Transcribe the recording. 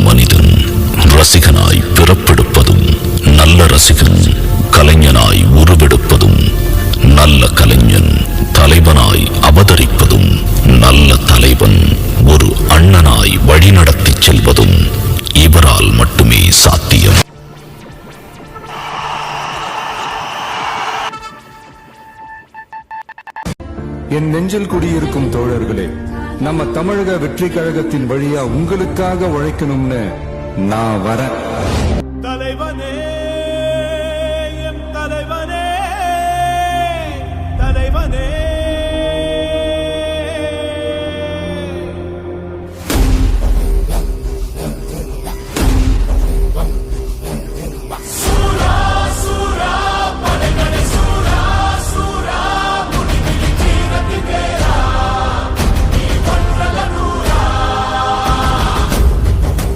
மனிதன் ரசிகனாய் பிறப்பெடுப்பதும், நல்ல ரசிகன் கலைஞனாய் உருவெடுப்பதும், நல்ல கலைஞன் தலைவனாய் அவதரிப்பதும், நல்ல தலைவன் ஒரு அண்ணனாய் வழிநடத்தி செல்வதும் இவரால் மட்டுமே சாத்தியம். என் நெஞ்சில் குடியிருக்கும் தோழர்களே, நம்ம தமிழக வெற்றி கழகத்தின் வழியா உங்களுக்காக உழைக்கணும்னு நான் வரேன். தலைவனே